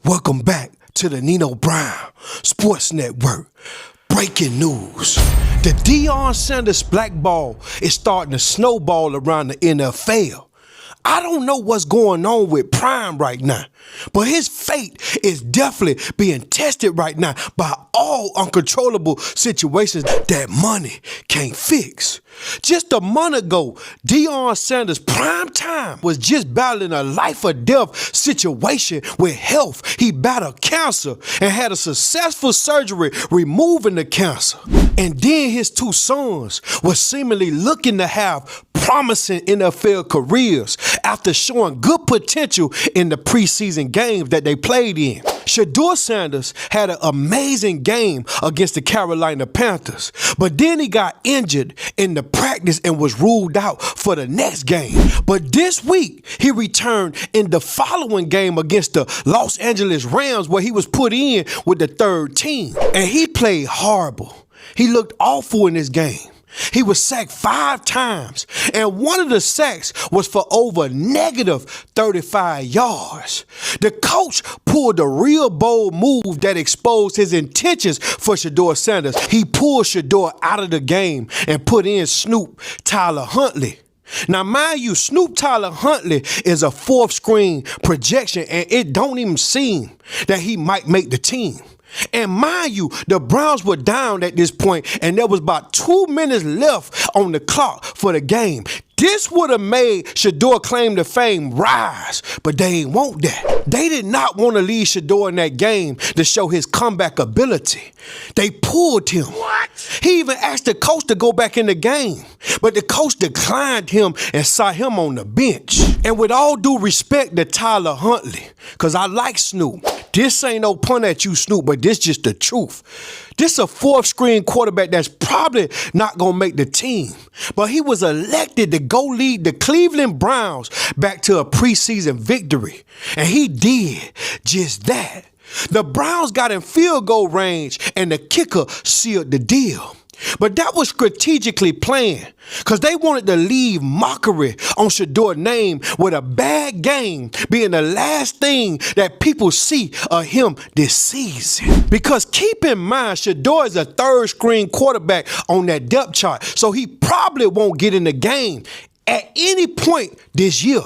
Welcome back to the Nino Brown Sports Network. Breaking news. The Deion Sanders blackball is starting to snowball around the NFL. I don't know what's going on with Prime right now, but his fate is definitely being tested right now by all uncontrollable situations that money can't fix. Just a month ago, Deion Sanders' prime time was just battling a life or death situation with health. He battled cancer and had a successful surgery removing the cancer. And then his two sons were seemingly looking to have promising NFL careers after showing good potential in the preseason games that they played in. Shedeur Sanders had an amazing game against the Carolina Panthers, but then he got injured in the practice and was ruled out for the next game. But this week, he returned in the following game against the Los Angeles Rams, where he was put in with the third team, and he played horrible. He looked awful in this game. He was sacked 5 times, and one of the sacks was for over negative 35 yards. The coach pulled a real bold move that exposed his intentions for Shedeur Sanders. He pulled Shadour out of the game and put in Snoop Tyler Huntley. Now, mind you, Snoop Tyler Huntley is a fourth screen projection, and it don't even seem that he might make the team. And mind you, the Browns were down at this point, and there was about 2 minutes left on the clock for the game. This would have made Shadour claim to fame rise, but they ain't want that. They did not want to leave Shadour in that game to show his comeback ability. They pulled him. What? He even asked the coach to go back in the game, but the coach declined him and sat him on the bench. And with all due respect to Tyler Huntley, because I like Snoop, this ain't no pun at you, Snoop, but this just the truth. This a fourth screen quarterback that's probably not going to make the team. But he was elected to go lead the Cleveland Browns back to a preseason victory. And he did just that. The Browns got in field goal range and the kicker sealed the deal. But that was strategically planned, because they wanted to leave mockery on Shadour's name with a bad game being the last thing that people see of him this season. Because keep in mind, Shadour is a third screen quarterback on that depth chart, so he probably won't get in the game at any point this year.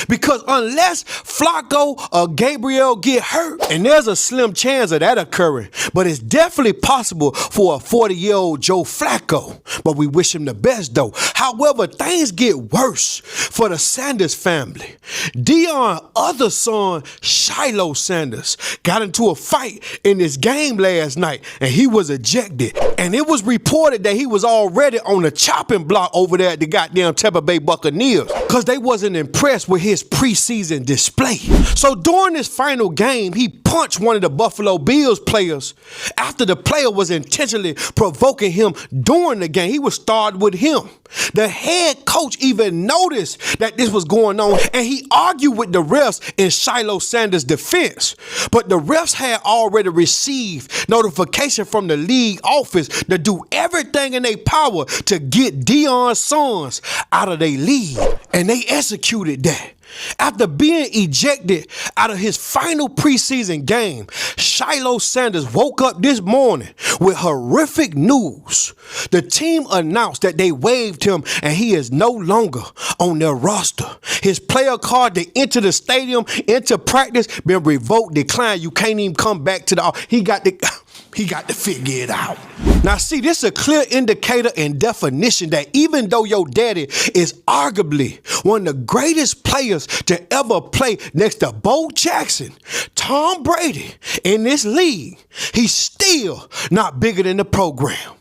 Because unless Flacco or Gabriel get hurt, and there's a slim chance of that occurring, but it's definitely possible for a 40-year-old Joe Flacco. But we wish him the best though. However, things get worse for the Sanders family. Deion's other son, Shiloh Sanders, got into a fight in this game last night, and he was ejected. And it was reported that he was already on the chopping block over there at the goddamn Tampa Bay Buccaneers, because they wasn't impressed with his preseason display. So during this final game, he punched one of the Buffalo Bills players after the player was intentionally provoking him during the game. He was starred with him. The head coach even noticed that this was going on, and he argued with the refs in Shiloh Sanders' defense. But the refs had already received notification from the league office to do everything in their power to get Deion Sanders out of their league, and they executed that. After being ejected out of his final preseason game, Shiloh Sanders woke up this morning with horrific news. The team announced that they waived him and he is no longer on their roster. His player card to enter the stadium, enter practice, been revoked, declined. You can't even come back to the... He got to figure it out. Now see, this is a clear indicator and definition that even though your daddy is arguably one of the greatest players to ever play next to Bo Jackson, Tom Brady, in this league, he's still not bigger than the program.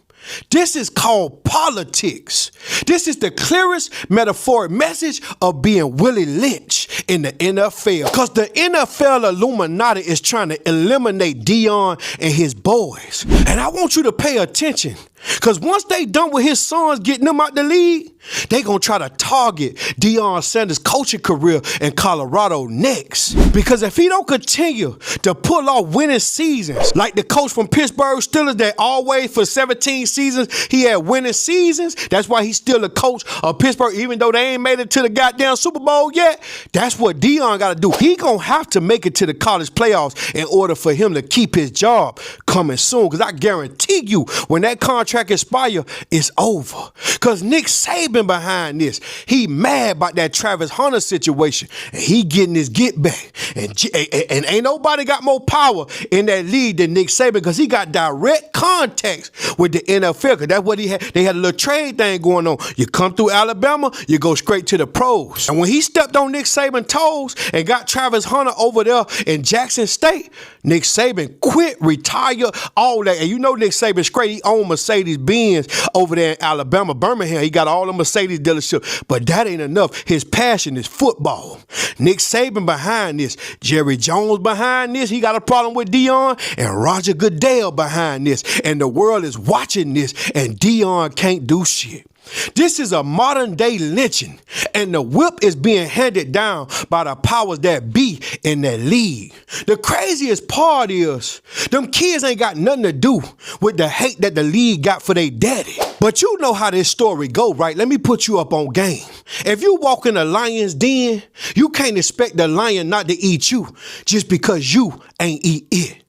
This is called politics. This is the clearest metaphoric message of being Willie Lynch in the NFL. Because the NFL Illuminati is trying to eliminate Deion and his boys. And I want you to pay attention, Because once they done with his sons getting them out the league, they gonna try to target Deion Sanders' coaching career in Colorado next. Because if he don't continue to pull off winning seasons, like the coach from Pittsburgh Steelers that always for 17 seasons, he had winning seasons. That's why he's still the coach of Pittsburgh, even though they ain't made it to the goddamn Super Bowl yet. That's what Deion gotta do. He gonna have to make it to the college playoffs in order for him to keep his job coming soon. Because I guarantee you, when that contract expire, it's over. Because Nick Saban behind this, he mad about that Travis Hunter situation, and he getting his get back. And ain't nobody got more power in that league than Nick Saban, because he got direct contacts with the NFL. Because that's what he had. They had a little trade thing going on. You come through Alabama, you go straight to the pros. And when he stepped on Nick Saban's toes and got Travis Hunter over there in Jackson State, Nick Saban quit, retired, all that. And you know Nick Saban straight, he owned Mercedes-Benz over there in Alabama, Birmingham. He got all the Mercedes dealership. But that ain't enough. His passion is football. Nick Saban behind this. Jerry Jones behind this. He got a problem with Deion. And Roger Goodell behind this. And the world is watching this. And Deion can't do shit. This is a modern day lynching, and the whip is being handed down by the powers that be in that league. The craziest part is, them kids ain't got nothing to do with the hate that the league got for their daddy. But you know how this story go, right? Let me put you up on game. If you walk in a lion's den, you can't expect the lion not to eat you just because you ain't eat it.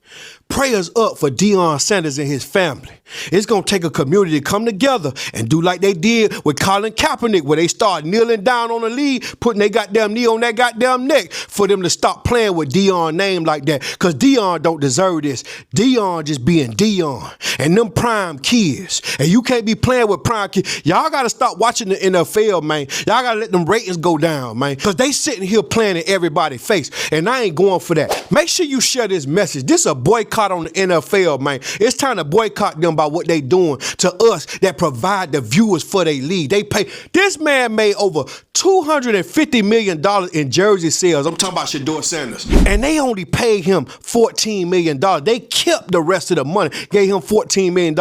Prayers up for Deion Sanders and his family. It's going to take a community to come together and do like they did with Colin Kaepernick, where they start kneeling down on the league, putting their goddamn knee on that goddamn neck for them to stop playing with Deion's name like that. Because Deion don't deserve this. Deion just being Deion. And them prime kids. And you can't be playing with prime kids. Y'all got to stop watching the NFL, man. Y'all got to let them ratings go down, man. Because they sitting here playing in everybody's face. And I ain't going for that. Make sure you share this message. This is a boycott on the NFL, man. It's time to boycott them by what they doing to us that provide the viewers for their league. They pay. This man made over $250 million in jersey sales. I'm talking about Shedeur Sanders. And they only paid him $14 million. They kept the rest of the money, gave him $14 million.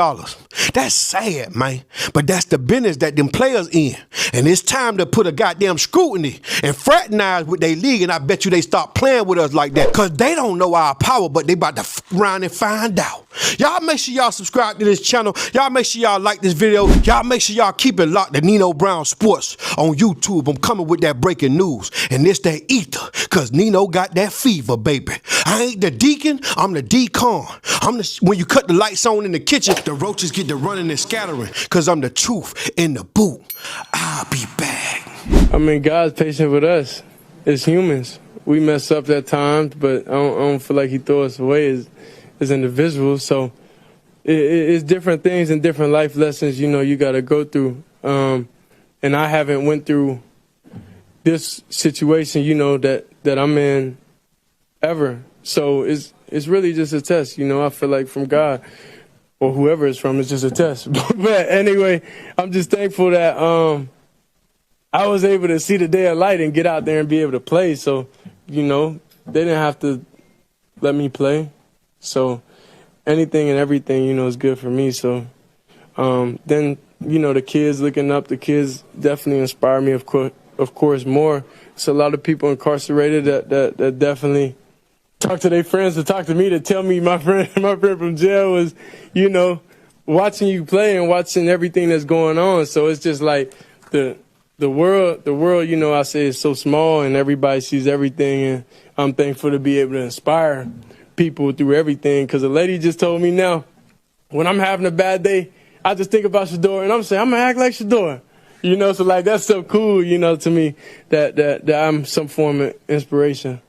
That's sad, man. But that's the business that them players in. And it's time to put a goddamn scrutiny and fraternize with their league. And I bet you they stop playing with us like that. Because they don't know our power, but they about to round and find out. Y'all make sure y'all subscribe to this channel. Y'all make sure y'all like this video. Y'all make sure y'all keep it locked to Nino Brown Sports on YouTube. I'm coming with that breaking news. And this that ether, because Nino got that fever, baby. I ain't the deacon, I'm the decon. When you cut the lights on in the kitchen, the roaches get to running and scattering, because I'm the truth in the boot. I'll be back. I mean, God's patient with us as humans. We mess up at times, but I don't feel like he throw us away as individuals. So it's different things and different life lessons, you know, you got to go through. And I haven't went through this situation, you know, that I'm in ever. So it's really just a test, you know. I feel like from God or whoever it's from, it's just a test. But anyway, I'm just thankful that I was able to see the day of light and get out there and be able to play. So, you know, they didn't have to let me play. So anything and everything, you know, is good for me. So then, you know, the kids looking up, the kids definitely inspire me, of course, more. It's a lot of people incarcerated that definitely talk to their friends, to talk to me, to tell me my friend from jail was, you know, watching you play and watching everything that's going on. So it's just like the world, you know, I say is so small and everybody sees everything, and I'm thankful to be able to inspire people through everything. Because a lady just told me now, when I'm having a bad day, I just think about Shadour and I'm saying, I'm going to act like Shadour. You know, so like that's so cool, you know, to me that I'm some form of inspiration.